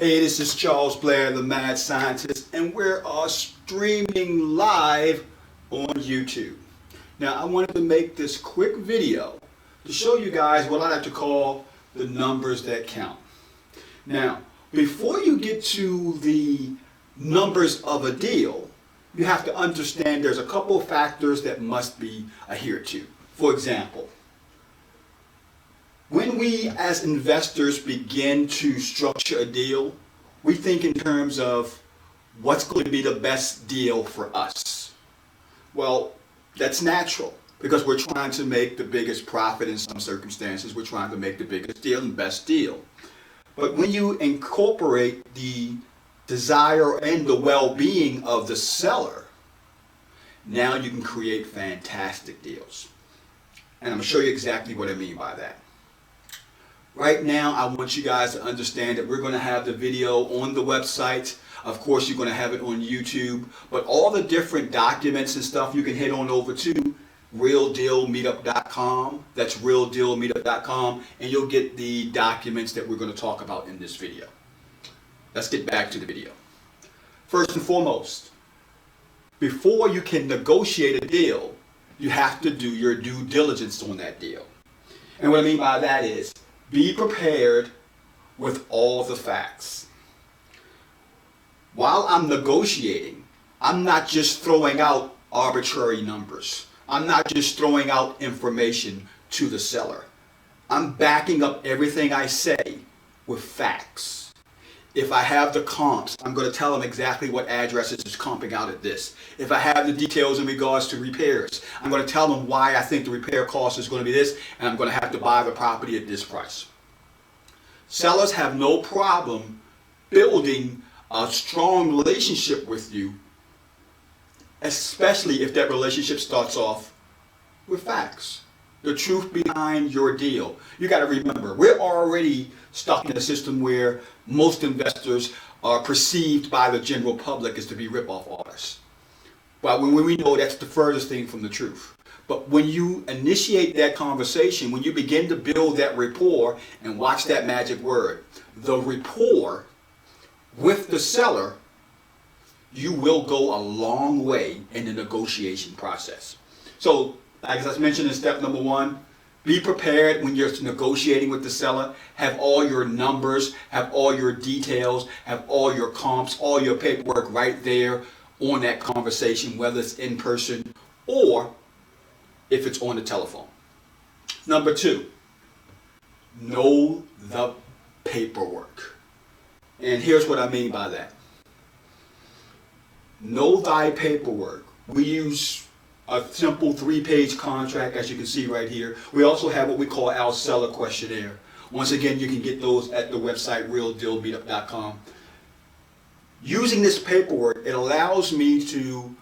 Hey, this is Charles Blair, the Mad Scientist, and we're streaming live on YouTube. Now, I wanted to make this quick video to show you guys what I like to call the numbers that count. Now, before you get to the numbers of a deal, you have to understand there's a couple of factors that must be adhered to. For example, when we as investors begin to structure a deal, we think in terms of what's going to be the best deal for us. Well, that's natural because we're trying to make the biggest profit in some circumstances. We're trying to make the biggest deal and best deal. But when you incorporate the desire and the well-being of the seller, now you can create fantastic deals. And I'm going to show you exactly what I mean by that. Right now, I want you guys to understand that we're going to have the video on the website. Of course, you're going to have it on YouTube. But all the different documents and stuff, you can head on over to realdealmeetup.com. That's realdealmeetup.com. And you'll get the documents that we're going to talk about in this video. Let's get back to the video. First and foremost, before you can negotiate a deal, you have to do your due diligence on that deal. And what I mean by that is, be prepared with all the facts. While I'm negotiating, I'm not just throwing out arbitrary numbers. I'm not just throwing out information to the seller. I'm backing up everything I say with facts. If I have the comps, I'm going to tell them exactly what addresses is comping out at this. If I have the details in regards to repairs, I'm going to tell them why I think the repair cost is going to be this, and I'm going to have to buy the property at this price. Sellers have no problem building a strong relationship with you, especially if that relationship starts off with facts. The truth behind your deal. You got to remember, we're already stuck in a system where most investors are perceived by the general public as to be rip-off artists. Well, when we know that's the furthest thing from the truth. But when you initiate that conversation, when you begin to build that rapport, and watch that magic word, the rapport with the seller, you will go a long way in the negotiation process. So, like I mentioned in step number 1, be prepared when you're negotiating with the seller. Have all your numbers, have all your details, have all your comps, all your paperwork right there on that conversation, whether it's in person or if it's on the telephone. Number 2, know the paperwork. And here's what I mean by that. Know thy paperwork. We use a simple 3-page contract, as you can see right here. We also have what we call our seller questionnaire. Once again, you can get those at the website realdealmeetup.com. Using this paperwork, it allows me to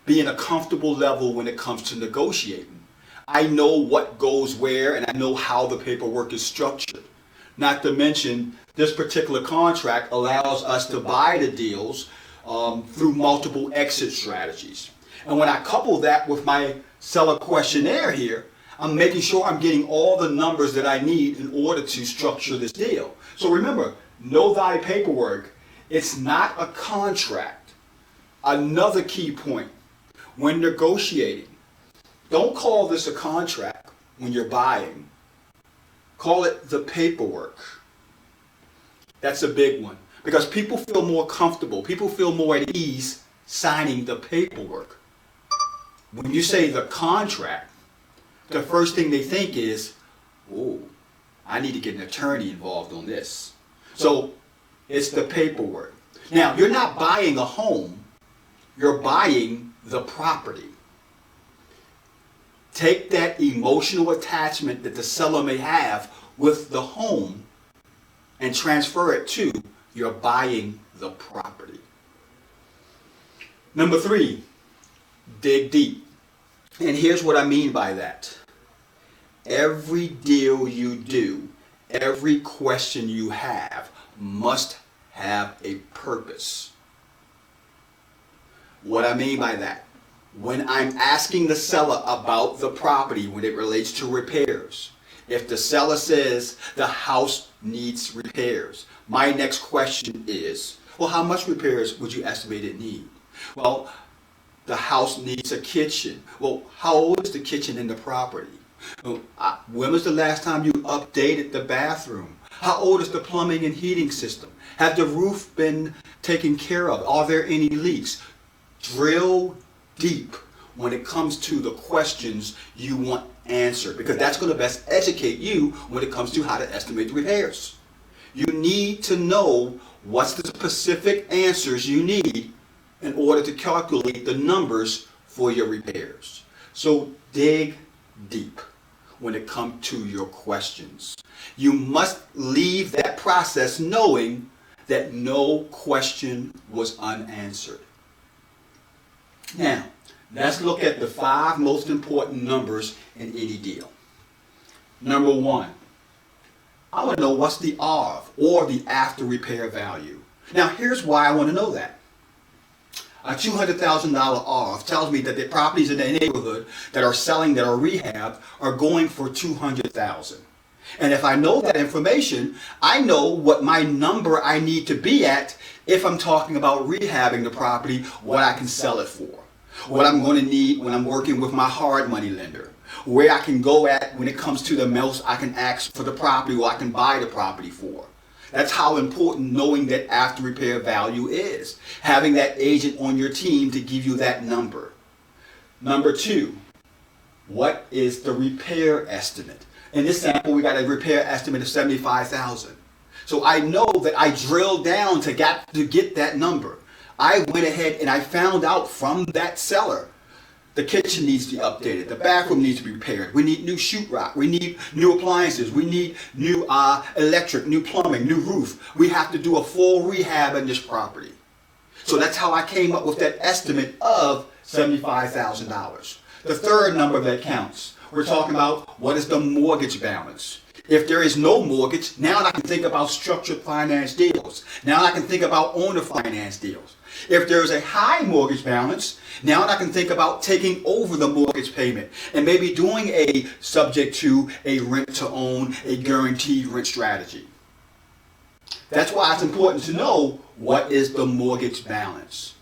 be in a comfortable level when it comes to negotiating. I know what goes where, and I know how the paperwork is structured. Not to mention, this particular contract allows us to buy the deals through multiple exit strategies. And when I couple that with my seller questionnaire here, I'm making sure I'm getting all the numbers that I need in order to structure this deal. So remember, know thy paperwork. It's not a contract. Another key point, when negotiating, don't call this a contract when you're buying. Call it the paperwork. That's a big one because people feel more comfortable. People feel more at ease signing the paperwork. When you say the contract, the first thing they think is, oh, I need to get an attorney involved on this. So it's the paperwork. Now, you're not buying a home, you're buying the property. Take that emotional attachment that the seller may have with the home and transfer it to you're buying the property. Number 3, dig deep. And here's what I mean by that. Every deal you do, every question you have must have a purpose. What I mean by that, when I'm asking the seller about the property when it relates to repairs, If the seller says the house needs repairs, my next question is, well, how much repairs would you estimate it need? Well, the house needs a kitchen. Well, how old is the kitchen in the property? When was the last time you updated the bathroom? How old is the plumbing and heating system? Has the roof been taken care of? Are there any leaks? Drill deep when it comes to the questions you want answered, because that's going to best educate you when it comes to how to estimate the repairs. You need to know what's the specific answers you need in order to calculate the numbers for your repairs. So dig deep when it comes to your questions. You must leave that process knowing that no question was unanswered. Now, let's look at the 5 most important numbers in any deal. Number 1, I want to know what's the ARV, or the after repair value. Now, here's why I want to know that. A $200,000 ARV tells me that the properties in the neighborhood that are selling, that are rehabbed, are going for $200,000. And if I know that information, I know what my number I need to be at if I'm talking about rehabbing the property, what I can sell it for, what I'm going to need when I'm working with my hard money lender, where I can go at when it comes to the most I can ask for the property or I can buy the property for. That's how important knowing that after repair value is. Having that agent on your team to give you that number. Number 2, what is the repair estimate? In this sample, we got a repair estimate of $75,000. So I know that I drilled down to get that number. I went ahead and I found out from that seller, the kitchen needs to be updated, the bathroom needs to be repaired, we need new sheetrock, we need new appliances, we need new electric, new plumbing, new roof. We have to do a full rehab in this property. So that's how I came up with that estimate of $75,000. The third number that counts, we're talking about what is the mortgage balance. If there is no mortgage, now I can think about structured finance deals. Now I can think about owner finance deals. If there is a high mortgage balance, now I can think about taking over the mortgage payment and maybe doing a subject to a rent to own, a guaranteed rent strategy. That's why it's important to know what is the mortgage balance.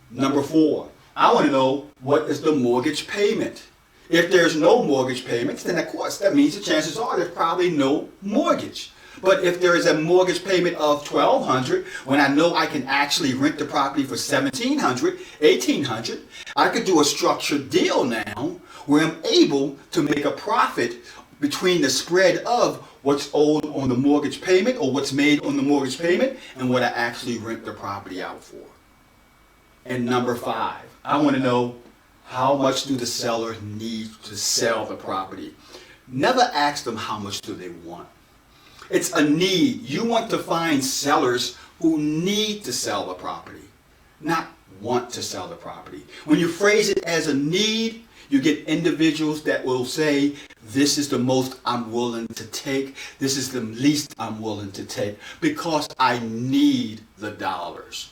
Number 4, I want to know what is the mortgage payment. If there's no mortgage payments, then of course that means the chances are there's probably no mortgage. But if there is a mortgage payment of $1,200, when I know I can actually rent the property for $1,700, $1,800, I could do a structured deal now where I'm able to make a profit between the spread of what's owed on the mortgage payment or what's made on the mortgage payment and what I actually rent the property out for. And number 5, I want to know, how much do the seller need to sell the property? Never ask them how much do they want. It's a need. You want to find sellers who need to sell the property, not want to sell the property. When you phrase it as a need, you get individuals that will say, this is the most I'm willing to take. This is the least I'm willing to take because I need the dollars.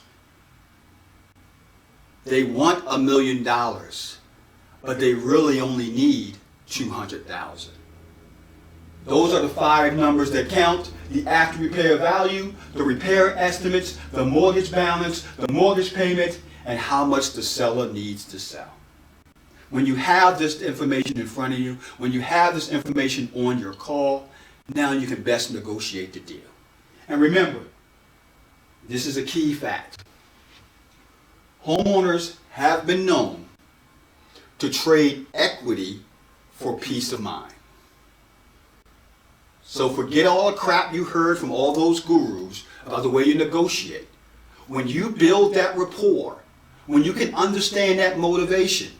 They want $1 million, but they really only need $200,000. Those are the 5 numbers that count: the after repair value, the repair estimates, the mortgage balance, the mortgage payment, and how much the seller needs to sell. When you have this information in front of you, when you have this information on your call, now you can best negotiate the deal. And remember, this is a key fact. Homeowners have been known to trade equity for peace of mind. So forget all the crap you heard from all those gurus about the way you negotiate. When you build that rapport, when you can understand that motivation,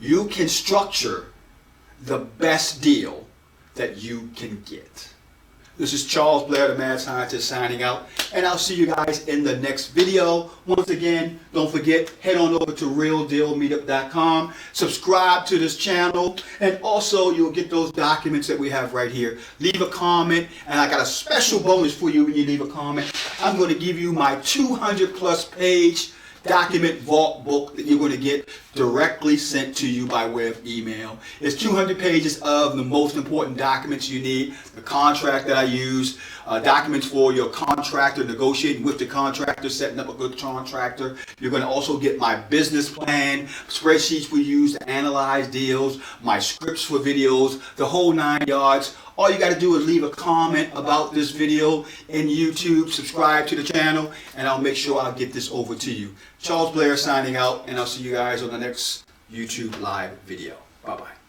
you can structure the best deal that you can get. This is Charles Blair, the Mad Scientist, signing out, and I'll see you guys in the next video. Once again, don't forget, head on over to realdealmeetup.com, subscribe to this channel, and also you'll get those documents that we have right here. Leave a comment, and I got a special bonus for you when you leave a comment. I'm going to give you my 200+ page document vault book that you're going to get directly sent to you by way of email. It's 200 pages of the most important documents you need. The contract that I use, documents for your contractor, negotiating with the contractor, setting up a good contractor. You're going to also get my business plan, spreadsheets we use to analyze deals, my scripts for videos, the whole 9 yards. All you got to do is leave a comment about this video in YouTube, subscribe to the channel, and I'll make sure I'll get this over to you. Charles Blair signing out, and I'll see you guys on the next YouTube live video. Bye-bye.